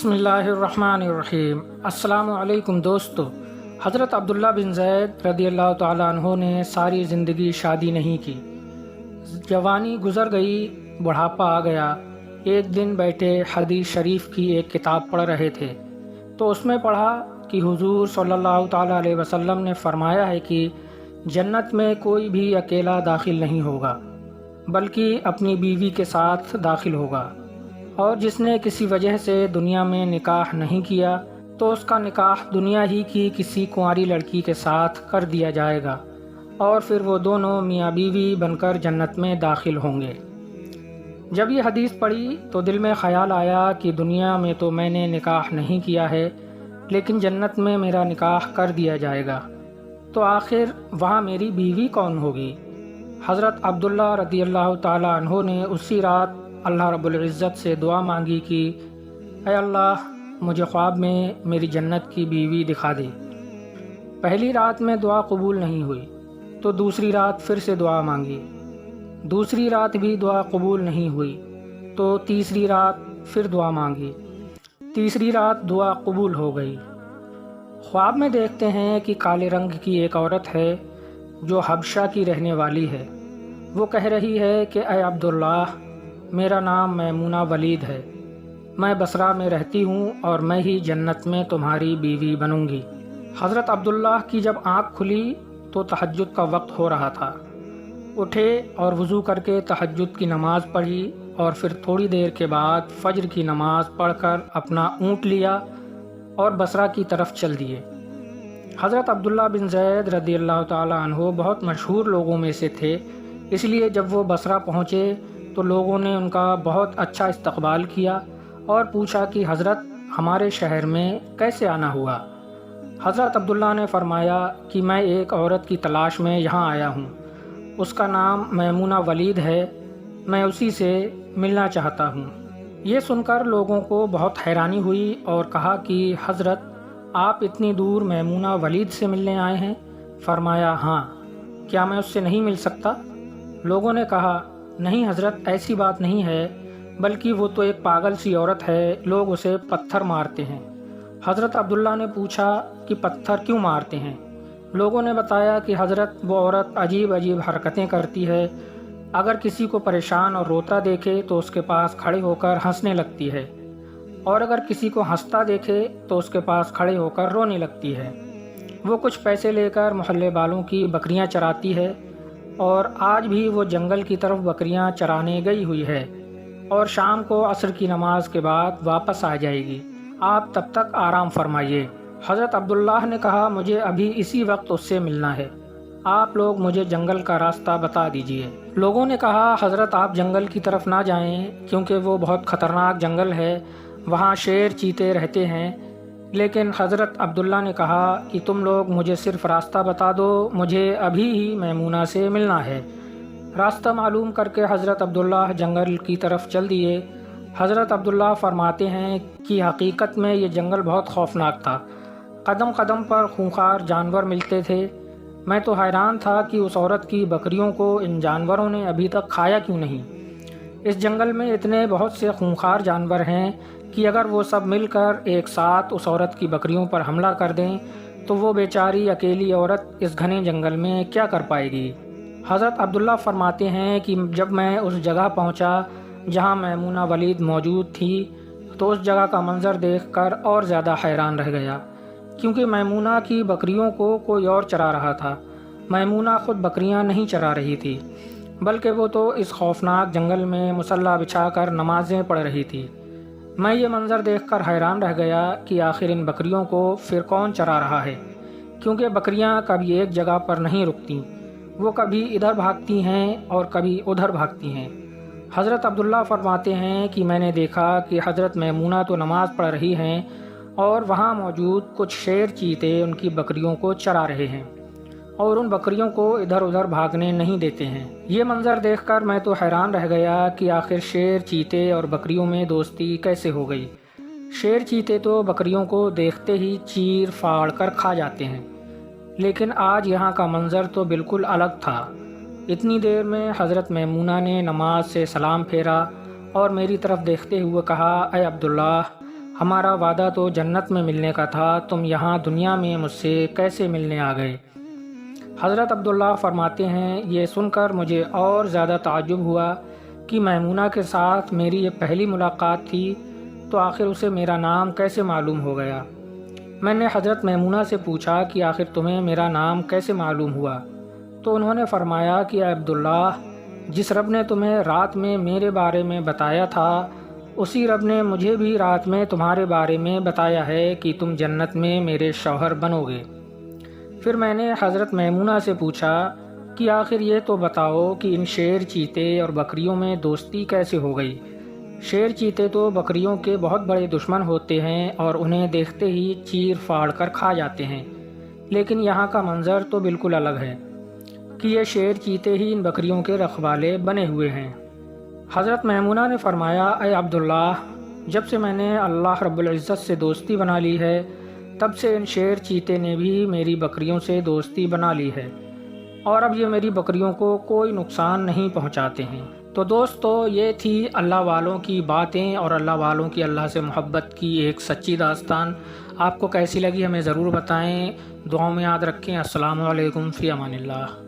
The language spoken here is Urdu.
بسم اللہ الرحمن الرحیم۔ السلام علیکم دوستو۔ حضرت عبداللہ بن زید رضی اللہ تعالیٰ عنہ نے ساری زندگی شادی نہیں کی۔ جوانی گزر گئی، بڑھاپا آ گیا۔ ایک دن بیٹھے حدیث شریف کی ایک کتاب پڑھ رہے تھے تو اس میں پڑھا کہ حضور صلی اللہ تعالیٰ علیہ وسلم نے فرمایا ہے کہ جنت میں کوئی بھی اکیلا داخل نہیں ہوگا بلکہ اپنی بیوی کے ساتھ داخل ہوگا، اور جس نے کسی وجہ سے دنیا میں نکاح نہیں کیا تو اس کا نکاح دنیا ہی کی کسی کنواری لڑکی کے ساتھ کر دیا جائے گا، اور پھر وہ دونوں میاں بیوی بن کر جنت میں داخل ہوں گے۔ جب یہ حدیث پڑھی تو دل میں خیال آیا کہ دنیا میں تو میں نے نکاح نہیں کیا ہے، لیکن جنت میں میرا نکاح کر دیا جائے گا، تو آخر وہاں میری بیوی کون ہوگی؟ حضرت عبداللہ رضی اللہ تعالیٰ عنہ نے اسی رات اللہ رب العزت سے دعا مانگی کہ اے اللہ، مجھے خواب میں میری جنت کی بیوی دکھا دے۔ پہلی رات میں دعا قبول نہیں ہوئی تو دوسری رات پھر سے دعا مانگی، دوسری رات بھی دعا قبول نہیں ہوئی تو تیسری رات پھر دعا مانگی، تیسری رات دعا قبول ہو گئی۔ خواب میں دیکھتے ہیں کہ کالے رنگ کی ایک عورت ہے جو حبشہ کی رہنے والی ہے۔ وہ کہہ رہی ہے کہ اے عبداللہ، میرا نام میمونہ ولید ہے، میں بصرہ میں رہتی ہوں اور میں ہی جنت میں تمہاری بیوی بنوں گی۔ حضرت عبداللہ کی جب آنکھ کھلی تو تہجد کا وقت ہو رہا تھا۔ اٹھے اور وضو کر کے تہجد کی نماز پڑھی، اور پھر تھوڑی دیر کے بعد فجر کی نماز پڑھ کر اپنا اونٹ لیا اور بصرہ کی طرف چل دیے۔ حضرت عبداللہ بن زید رضی اللہ تعالیٰ عنہ بہت مشہور لوگوں میں سے تھے، اس لیے جب وہ بصرہ پہنچے تو لوگوں نے ان کا بہت اچھا استقبال کیا اور پوچھا کہ حضرت، ہمارے شہر میں کیسے آنا ہوا؟ حضرت عبداللہ نے فرمایا کہ میں ایک عورت کی تلاش میں یہاں آیا ہوں، اس کا نام میمونہ ولید ہے، میں اسی سے ملنا چاہتا ہوں۔ یہ سن کر لوگوں کو بہت حیرانی ہوئی اور کہا کہ حضرت، آپ اتنی دور میمونہ ولید سے ملنے آئے ہیں؟ فرمایا ہاں، کیا میں اس سے نہیں مل سکتا؟ لوگوں نے کہا نہیں حضرت، ایسی بات نہیں ہے، بلکہ وہ تو ایک پاگل سی عورت ہے، لوگ اسے پتھر مارتے ہیں۔ حضرت عبداللہ نے پوچھا کہ پتھر کیوں مارتے ہیں؟ لوگوں نے بتایا کہ حضرت، وہ عورت عجیب عجیب حرکتیں کرتی ہے، اگر کسی کو پریشان اور روتا دیکھے تو اس کے پاس کھڑے ہو کر ہنسنے لگتی ہے، اور اگر کسی کو ہنستا دیکھے تو اس کے پاس کھڑے ہو کر رونے لگتی ہے۔ وہ کچھ پیسے لے کر محلے والوں کی بکریاں چراتی ہے، اور آج بھی وہ جنگل کی طرف بکریاں چرانے گئی ہوئی ہے، اور شام کو عصر کی نماز کے بعد واپس آ جائے گی، آپ تب تک آرام فرمائیے۔ حضرت عبداللہ نے کہا مجھے ابھی اسی وقت اس سے ملنا ہے، آپ لوگ مجھے جنگل کا راستہ بتا دیجئے۔ لوگوں نے کہا حضرت، آپ جنگل کی طرف نہ جائیں، کیونکہ وہ بہت خطرناک جنگل ہے، وہاں شیر چیتے رہتے ہیں۔ لیکن حضرت عبداللہ نے کہا کہ تم لوگ مجھے صرف راستہ بتا دو، مجھے ابھی ہی میمونہ سے ملنا ہے۔ راستہ معلوم کر کے حضرت عبداللہ جنگل کی طرف چل دیے۔ حضرت عبداللہ فرماتے ہیں کہ حقیقت میں یہ جنگل بہت خوفناک تھا، قدم قدم پر خونخوار جانور ملتے تھے۔ میں تو حیران تھا کہ اس عورت کی بکریوں کو ان جانوروں نے ابھی تک کھایا کیوں نہیں۔ اس جنگل میں اتنے بہت سے خونخوار جانور ہیں کہ اگر وہ سب مل کر ایک ساتھ اس عورت کی بکریوں پر حملہ کر دیں تو وہ بیچاری اکیلی عورت اس گھنے جنگل میں کیا کر پائے گی۔ حضرت عبداللہ فرماتے ہیں کہ جب میں اس جگہ پہنچا جہاں میمونہ ولید موجود تھی تو اس جگہ کا منظر دیکھ کر اور زیادہ حیران رہ گیا، کیونکہ میمونہ کی بکریوں کو کوئی اور چرا رہا تھا۔ میمونہ خود بکریاں نہیں چرا رہی تھی، بلکہ وہ تو اس خوفناک جنگل میں مصلی بچھا کر نمازیں پڑھ رہی تھی۔ میں یہ منظر دیکھ کر حیران رہ گیا کہ آخر ان بکریوں کو پھر کون چرا رہا ہے، کیونکہ بکریاں کبھی ایک جگہ پر نہیں رکتیں، وہ کبھی ادھر بھاگتی ہیں اور کبھی ادھر بھاگتی ہیں۔ حضرت عبداللہ فرماتے ہیں کہ میں نے دیکھا کہ حضرت میمونہ تو نماز پڑھ رہی ہیں اور وہاں موجود کچھ شیر چیتے ان کی بکریوں کو چرا رہے ہیں اور ان بکریوں کو ادھر ادھر بھاگنے نہیں دیتے ہیں۔ یہ منظر دیکھ کر میں تو حیران رہ گیا کہ آخر شیر چیتے اور بکریوں میں دوستی کیسے ہو گئی۔ شیر چیتے تو بکریوں کو دیکھتے ہی چیر پھاڑ کر کھا جاتے ہیں، لیکن آج یہاں کا منظر تو بالکل الگ تھا۔ اتنی دیر میں حضرت میمونہ نے نماز سے سلام پھیرا اور میری طرف دیکھتے ہوئے کہا اے عبداللہ، ہمارا وعدہ تو جنت میں ملنے کا تھا، تم یہاں دنیا میں مجھ سے کیسے ملنے آ گئے؟ حضرت عبداللہ فرماتے ہیں یہ سن کر مجھے اور زیادہ تعجب ہوا کہ میمونہ کے ساتھ میری یہ پہلی ملاقات تھی، تو آخر اسے میرا نام کیسے معلوم ہو گیا؟ میں نے حضرت میمونہ سے پوچھا کہ آخر تمہیں میرا نام کیسے معلوم ہوا؟ تو انہوں نے فرمایا کہ اے عبداللہ، جس رب نے تمہیں رات میں میرے بارے میں بتایا تھا، اسی رب نے مجھے بھی رات میں تمہارے بارے میں بتایا ہے کہ تم جنت میں میرے شوہر بنو گے۔ پھر میں نے حضرت میمونہ سے پوچھا کہ آخر یہ تو بتاؤ کہ ان شیر، چیتے اور بکریوں میں دوستی کیسے ہو گئی؟ شیر چیتے تو بکریوں کے بہت بڑے دشمن ہوتے ہیں اور انہیں دیکھتے ہی چیر پھاڑ کر کھا جاتے ہیں، لیکن یہاں کا منظر تو بالکل الگ ہے کہ یہ شیر چیتے ہی ان بکریوں کے رکھوالے بنے ہوئے ہیں۔ حضرت میمونہ نے فرمایا اے عبداللہ، جب سے میں نے اللہ رب العزت سے دوستی بنا لی ہے، تب سے ان شیر چیتے نے بھی میری بکریوں سے دوستی بنا لی ہے، اور اب یہ میری بکریوں کو کوئی نقصان نہیں پہنچاتے ہیں۔ تو دوستو، یہ تھی اللہ والوں کی باتیں اور اللہ والوں کی اللہ سے محبت کی ایک سچی داستان۔ آپ کو کیسی لگی ہمیں ضرور بتائیں، دعاؤں میں یاد رکھیں۔ السلام علیکم، فی امان اللہ۔